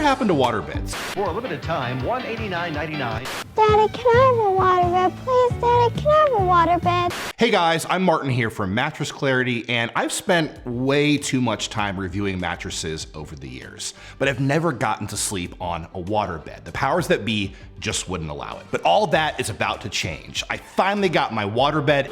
happened to waterbeds? For a limited time, $189.99. Daddy, can I have a waterbed? Please, Daddy, can I have a waterbed? Hey guys, I'm Martin here from Mattress Clarity, and I've spent way too much time reviewing mattresses over the years, but I've never gotten to sleep on a waterbed. The powers that be just wouldn't allow it. But all that is about to change. I finally got my waterbed.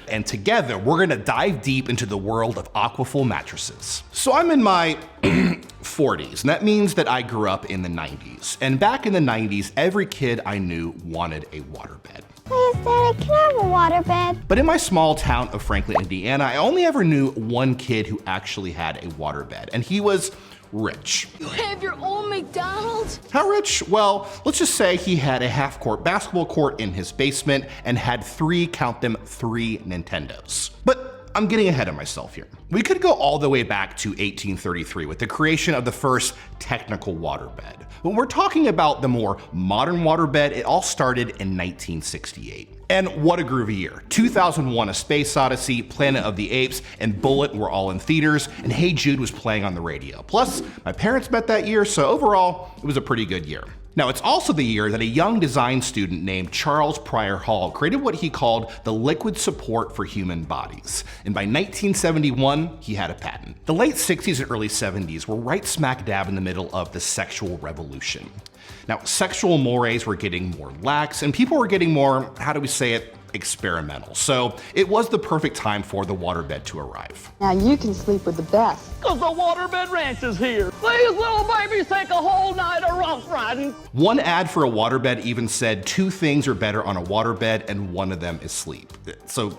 And together, we're gonna dive deep into the world of aquaful mattresses. So I'm in my 40s, and that means that I grew up in the 90s. And back in the 90s, every kid I knew wanted a waterbed. Please, Daddy, can I have a waterbed? But in my small town of Franklin, Indiana, I only ever knew one kid who actually had a waterbed, and he was rich. You have your own McDonald's? How rich? Well, let's just say he had a half-court basketball court in his basement and had count them, three Nintendos. But I'm getting ahead of myself here. We could go all the way back to 1833 with the creation of the first technical waterbed. When we're talking about the more modern waterbed, it all started in 1968. And what a groovy year. 2001: A Space Odyssey, Planet of the Apes, and Bullet were all in theaters, and Hey Jude was playing on the radio. Plus, my parents met that year, so overall, it was a pretty good year. Now, it's also the year that a young design student named Charles Pryor Hall created what he called the liquid support for human bodies. And by 1971, he had a patent. The late 60s and early 70s were right smack dab in the middle of the sexual revolution. Now, sexual mores were getting more lax, and people were getting more, how do we say it, experimental. So it was the perfect time for the waterbed to arrive. Now you can sleep with the best. Cause the waterbed ranch is here. These little babies take a whole night of rough riding. One ad for a waterbed even said 2 things are better on a waterbed, and one of them is sleep. So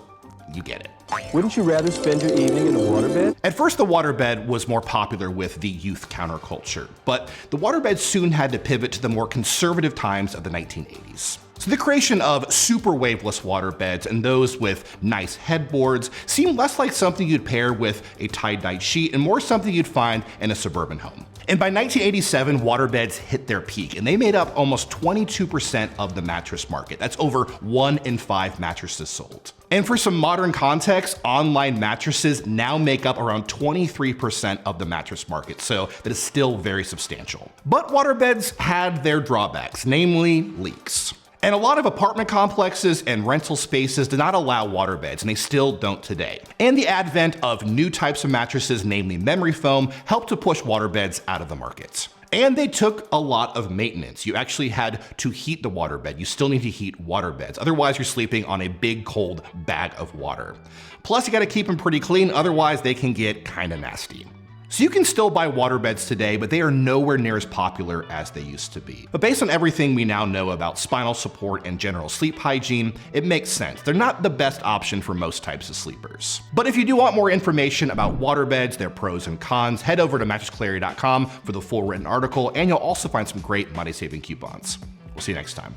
you get it. Wouldn't you rather spend your evening in a waterbed? At first, the waterbed was more popular with the youth counterculture, but the waterbed soon had to pivot to the more conservative times of the 1980s. So the creation of super waveless waterbeds and those with nice headboards seemed less like something you'd pair with a tie-dye sheet and more something you'd find in a suburban home. And by 1987, waterbeds hit their peak, and they made up almost 22% of the mattress market. That's over 1 in 5 mattresses sold. And for some modern context, online mattresses now make up around 23% of the mattress market, so that is still very substantial. But waterbeds had their drawbacks, namely leaks. And a lot of apartment complexes and rental spaces did not allow waterbeds, and they still don't today. And the advent of new types of mattresses, namely memory foam, helped to push waterbeds out of the market. And they took a lot of maintenance. You actually had to heat the waterbed. You still need to heat waterbeds. Otherwise, you're sleeping on a big cold bag of water. Plus, you gotta keep them pretty clean, otherwise they can get kinda nasty. So you can still buy waterbeds today, but they are nowhere near as popular as they used to be. But based on everything we now know about spinal support and general sleep hygiene, it makes sense. They're not the best option for most types of sleepers. But if you do want more information about waterbeds, their pros and cons, head over to mattressclarity.com for the full written article, and you'll also find some great money-saving coupons. We'll see you next time.